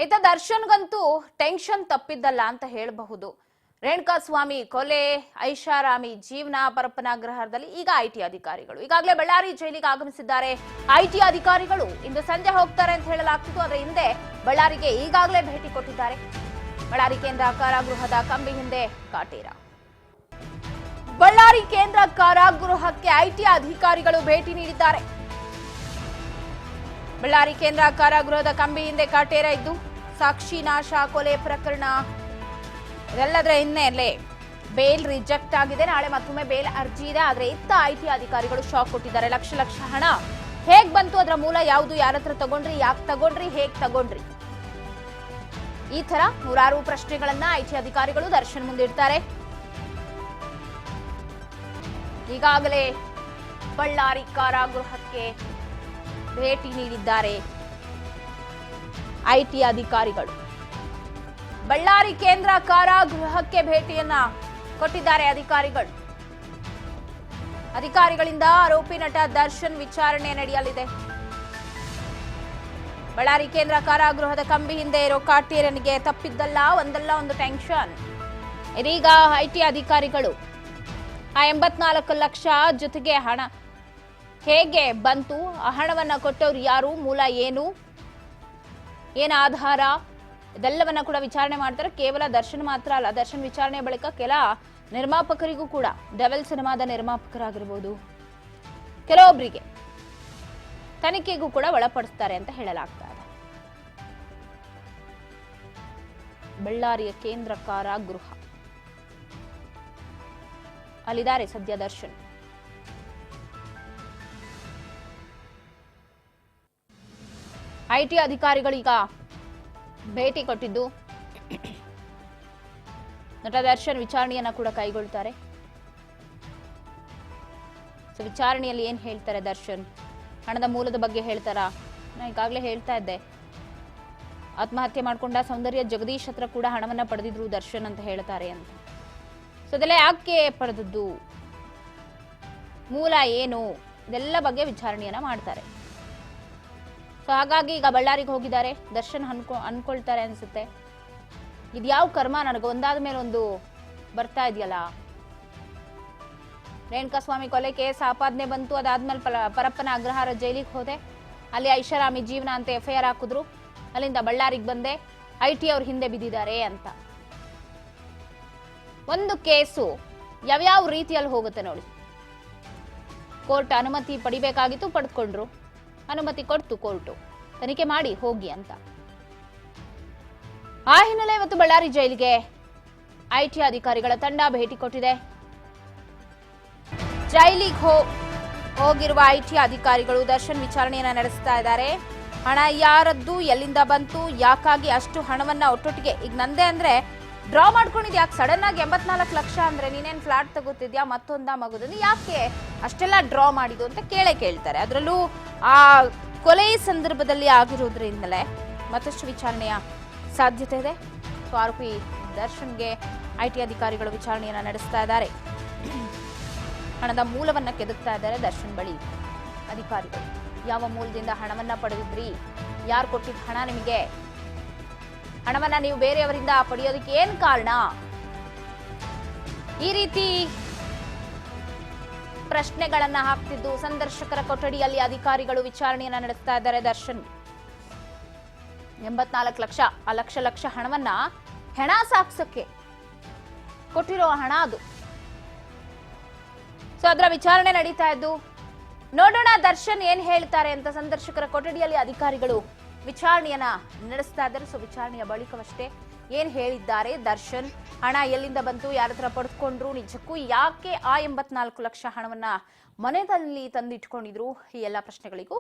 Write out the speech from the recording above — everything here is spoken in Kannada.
ಇತ್ತ ದರ್ಶನ್ಗಂತೂ ಟೆನ್ಷನ್ ತಪ್ಪಿದ್ದಲ್ಲ ಅಂತ ಹೇಳಬಹುದು. ರೇಣುಕಾಸ್ವಾಮಿ ಕೊಲೆ, ಐಷಾರಾಮಿ ಜೀವನ, ಪರಪ್ಪನಾಗ್ರಹದಲ್ಲಿ ಈಗ ಐಟಿ ಅಧಿಕಾರಿಗಳು ಈಗಾಗಲೇ ಬಳ್ಳಾರಿ ಜೈಲಿಗೆ ಆಗಮಿಸಿದ್ದಾರೆ. ಐಟಿ ಅಧಿಕಾರಿಗಳು ಇಂದು ಸಂಜೆ ಹೋಗ್ತಾರೆ ಅಂತ ಹೇಳಲಾಗ್ತಿತ್ತು. ಅದರ ಹಿಂದೆ ಬಳ್ಳಾರಿಗೆ ಈಗಾಗಲೇ ಭೇಟಿ ಕೊಟ್ಟಿದ್ದಾರೆ. ಬಳ್ಳಾರಿ ಕೇಂದ್ರ ಕಾರಾಗೃಹದ ಕಂಬಿ ಹಿಂದೆ ಕಾಟೇರ. ಬಳ್ಳಾರಿ ಕೇಂದ್ರ ಕಾರಾಗೃಹಕ್ಕೆ ಐಟಿ ಅಧಿಕಾರಿಗಳು ಭೇಟಿ ನೀಡಿದ್ದಾರೆ. ಬಳ್ಳಾರಿ ಕೇಂದ್ರ ಕಾರಾಗೃಹದ ಕಂಬಿ ಹಿಂದೆ ಕಾಟೇರ ಇದ್ದು ಸಾಕ್ಷಿ ನಾಶ, ಕೊಲೆ ಪ್ರಕರಣ ಇದೆಲ್ಲದರ ಹಿನ್ನೆಲೆ ಬೇಲ್ ರಿಜೆಕ್ಟ್ ಆಗಿದೆ. ನಾಳೆ ಮತ್ತೊಮ್ಮೆ ಬೇಲ್ ಅರ್ಜಿ ಇದೆ. ಆದ್ರೆ ಇತ್ತ ಐಟಿ ಅಧಿಕಾರಿಗಳು ಶಾಕ್ ಕೊಟ್ಟಿದ್ದಾರೆ. ಲಕ್ಷ ಲಕ್ಷ ಹಣ ಹೇಗ್ ಬಂತು, ಅದರ ಮೂಲ ಯಾವುದು, ಯಾರ ಹತ್ರ ತಗೊಂಡ್ರಿ, ಯಾಕೆ ತಗೊಂಡ್ರಿ, ಹೇಗ್ ತಗೊಂಡ್ರಿ, ಈ ತರ ನೂರಾರು ಪ್ರಶ್ನೆಗಳನ್ನ ಐಟಿ ಅಧಿಕಾರಿಗಳು ದರ್ಶನ್ ಮುಂದಿಡ್ತಾರೆ. ಈಗಾಗಲೇ ಬಳ್ಳಾರಿ ಕಾರಾಗೃಹಕ್ಕೆ ಭೇಟಿ ನೀಡಿದ್ದಾರೆ ಐಟಿ ಅಧಿಕಾರಿಗಳು. ಬಳ್ಳಾರಿ ಕೇಂದ್ರ ಕಾರಾಗೃಹಕ್ಕೆ ಭೇಟಿಯನ್ನ ಕೊಟ್ಟಿದ್ದಾರೆ ಅಧಿಕಾರಿಗಳು. ಅಧಿಕಾರಿಗಳಿಂದ ಆರೋಪಿ ನಟ ದರ್ಶನ್ ವಿಚಾರಣೆ ನಡೆಯಲಿದೆ. ಬಳ್ಳಾರಿ ಕೇಂದ್ರ ಕಾರಾಗೃಹದ ಕಂಬಿ ಹಿಂದೆ ಇರೋ ಕಾಟೇರನಿಗೆ ತಪ್ಪಿದ್ದಲ್ಲ ಒಂದಲ್ಲ ಒಂದು ಟೆನ್ಷನ್. ಇದೀಗ ಐಟಿ ಅಧಿಕಾರಿಗಳು ಆ 84 ಲಕ್ಷ ಜೊತೆಗೆ ಹಣ ಹೇಗೆ ಬಂತು, ಆ ಹಣವನ್ನ ಕೊಟ್ಟವ್ರು ಯಾರು, ಮೂಲ ಏನು, ಏನ ಆಧಾರ, ಇದೆಲ್ಲವನ್ನ ಕೂಡ ವಿಚಾರಣೆ ಮಾಡ್ತಾರೆ. ಕೇವಲ ದರ್ಶನ್ ಮಾತ್ರ ಅಲ್ಲ, ದರ್ಶನ್ ವಿಚಾರಣೆ ಬಳಿಕ ಕೆಲ ನಿರ್ಮಾಪಕರಿಗೂ ಕೂಡ, ಡೆವಲ್ ಸಿನಿಮಾದ ನಿರ್ಮಾಪಕರಾಗಿರ್ಬೋದು, ಕೆಲವೊಬ್ಬರಿಗೆ ತನಿಖೆಗೂ ಕೂಡ ಒಳಪಡಿಸ್ತಾರೆ ಅಂತ ಹೇಳಲಾಗ್ತಾ ಇದೆ. ಬಳ್ಳಾರಿಯ ಕೇಂದ್ರ ಕಾರಾಗೃಹ ಅಲ್ಲಿದ್ದಾರೆ ಸದ್ಯ ದರ್ಶನ್. ಐಟಿ ಅಧಿಕಾರಿಗಳೀಗ ಭೇಟಿ ಕೊಟ್ಟಿದ್ದು ನಟ ದರ್ಶನ್ ವಿಚಾರಣೆಯನ್ನ ಕೂಡ ಕೈಗೊಳ್ತಾರೆ. ಸೊ ವಿಚಾರಣೆಯಲ್ಲಿ ಏನ್ ಹೇಳ್ತಾರೆ ದರ್ಶನ್, ಹಣದ ಮೂಲದ ಬಗ್ಗೆ ಹೇಳ್ತಾರಾ? ನಾನು ಈಗಾಗಲೇ ಹೇಳ್ತಾ ಇದ್ದೆ, ಆತ್ಮಹತ್ಯೆ ಮಾಡ್ಕೊಂಡ ಸೌಂದರ್ಯ ಜಗದೀಶ್ ಹತ್ರ ಕೂಡ ಹಣವನ್ನ ಪಡೆದಿದ್ರು ದರ್ಶನ್ ಅಂತ ಹೇಳ್ತಾರೆ ಅಂತ. ಸೊ ಅದೆಲ್ಲ ಯಾಕೆ ಪಡೆದದ್ದು, ಮೂಲ ಏನು, ಇದೆಲ್ಲ ಬಗ್ಗೆ ವಿಚಾರಣೆಯನ್ನ ಮಾಡ್ತಾರೆ. ಸೊ ಹಾಗಾಗಿ ಈಗ ಬಳ್ಳಾರಿಗೆ ಹೋಗಿದ್ದಾರೆ ದರ್ಶನ್. ಅನ್ಕೊಳ್ತಾರೆ ಅನ್ಸುತ್ತೆ, ಇದ್ಯಾವ ಕರ್ಮ ನನಗೆ ಒಂದಾದ ಮೇಲೆ ಒಂದು ಬರ್ತಾ ಇದೆಯಲ್ಲ. ರೇಣುಕಾಸ್ವಾಮಿ ಕೊಲೆ ಕೇಸ್ ಆಪಾದನೆ ಬಂತು, ಅದಾದ್ಮೇಲೆ ಪರಪ್ಪನ ಅಗ್ರಹಾರ ಜೈಲಿಗೆ ಹೋದೆ, ಅಲ್ಲಿ ಐಷಾರಾಮಿ ಜೀವನ ಅಂತ FIR ಹಾಕಿದ್ರು, ಅಲ್ಲಿಂದ ಬಳ್ಳಾರಿಗೆ ಬಂದೆ, ಐಟಿ ಅವ್ರ ಹಿಂದೆ ಬಿದ್ದಿದ್ದಾರೆ ಅಂತ. ಒಂದು ಕೇಸು ಯಾವ್ಯಾವ ರೀತಿಯಲ್ಲಿ ಹೋಗುತ್ತೆ ನೋಡಿ. ಕೋರ್ಟ್ ಅನುಮತಿ ಪಡಿಬೇಕಾಗಿತ್ತು, ಪಡೆದುಕೊಂಡ್ರು, ಅನುಮತಿ ಕೊಡ್ತು ಕೋರ್ಟು, ತನಿಖೆ ಮಾಡಿ ಹೋಗಿ ಅಂತ. ಆ ಹಿನ್ನೆಲೆ ಇವತ್ತು ಬಳ್ಳಾರಿ ಜೈಲಿಗೆ ಐಟಿ ಅಧಿಕಾರಿಗಳ ತಂಡ ಭೇಟಿ ಕೊಟ್ಟಿದೆ. ಜೈಲಿಗೆ ಹೋಗಿರುವ ಐಟಿ ಅಧಿಕಾರಿಗಳು ದರ್ಶನ್ ವಿಚಾರಣೆಯನ್ನ ನಡೆಸ್ತಾ ಇದ್ದಾರೆ. ಹಣ ಯಾರದ್ದು, ಎಲ್ಲಿಂದ ಬಂತು, ಯಾಕಾಗಿ ಅಷ್ಟು ಹಣವನ್ನ ಒಟ್ಟೊಟ್ಟಿಗೆ, ಈಗ ನಂದೇ ಅಂದ್ರೆ ಡ್ರಾ ಮಾಡ್ಕೊಂಡಿದ್ ಯಾಕೆ ಸಡನ್ ಆಗಿ 84 ಲಕ್ಷ ಅಂದ್ರೆ ನೀನೇನ್ ಫ್ಲಾಟ್ ತಗೋತಿದ್ಯಾ, ಮತ್ತೊಂದ ಮಗುದನ್ನು ಯಾಕೆ ಅಷ್ಟೆಲ್ಲ ಡ್ರಾ ಮಾಡಿದ್ದು ಅಂತ ಕೇಳ್ತಾರೆ. ಅದರಲ್ಲೂ ಆ ಕೊಲೆ ಸಂದರ್ಭದಲ್ಲಿ ಆಗಿರೋದ್ರಿಂದಲೇ ಮತ್ತಷ್ಟು ವಿಚಾರಣೆಯ ಸಾಧ್ಯತೆ ಇದೆ. ಸೊ ಆರೋಪಿ ದರ್ಶನ್ಗೆ ಐಟಿ ಅಧಿಕಾರಿಗಳು ವಿಚಾರಣೆಯನ್ನ ನಡೆಸ್ತಾ ಇದ್ದಾರೆ. ಹಣದ ಮೂಲವನ್ನ ಕೆದಕ್ತಾ ಇದ್ದಾರೆ ದರ್ಶನ್ ಬಳಿ ಅಧಿಕಾರಿಗಳು. ಯಾವ ಮೂಲದಿಂದ ಹಣವನ್ನ ಪಡೆದಿದ್ರಿ, ಯಾರು ಕೊಟ್ಟಿದ್ದ ಹಣ ನಿಮಗೆ, ಹಣವನ್ನ ನೀವು ಬೇರೆಯವರಿಂದ ಪಡೆಯೋದಕ್ಕೆ ಏನ್ ಕಾರಣ, ಈ ರೀತಿ ಪ್ರಶ್ನೆಗಳನ್ನ ಹಾಕ್ತಿದ್ದು ಸಂದರ್ಶಕರ ಕೊಠಡಿಯಲ್ಲಿ ಅಧಿಕಾರಿಗಳು ವಿಚಾರಣೆಯನ್ನ ನಡೆಸ್ತಾ ಇದ್ದಾರೆ. ದರ್ಶನ್ 84 ಲಕ್ಷ, ಆ ಲಕ್ಷ ಹಣವನ್ನ ಹೆಣ ಸಾಕ್ಸಕ್ಕೆ ಕೊಟ್ಟಿರೋ ಹಣ ಅದು. ಸೊ ಅದರ ವಿಚಾರಣೆ ನಡೀತಾ ಇದ್ದು ನೋಡೋಣ ದರ್ಶನ್ ಏನ್ ಹೇಳ್ತಾರೆ ಅಂತ. ಸಂದರ್ಶಕರ ಕೊಠಡಿಯಲ್ಲಿ ಅಧಿಕಾರಿಗಳು ವಿಚಾರಣೆಯನ್ನ ನಡೆಸ್ತಾ ಇದ್ದಾರೆ. ಸೊ ವಿಚಾರಣೆಯ ಬಳಿಕವಷ್ಟೇ ಏನ್ ಹೇಳಿದ್ದಾರೆ ದರ್ಶನ್, ಹಣ ಎಲ್ಲಿಂದ ಬಂತು, ಯಾರ ಹತ್ರ ಪಡೆದುಕೊಂಡ್ರು, ನಿಜಕ್ಕೂ ಯಾಕೆ ಆ 84 ಲಕ್ಷ ಹಣವನ್ನ ಮನೆಯಲ್ಲಿ ತಂದಿಟ್ಕೊಂಡಿದ್ರು, ಈ ಎಲ್ಲಾ ಪ್ರಶ್ನೆಗಳಿಗೂ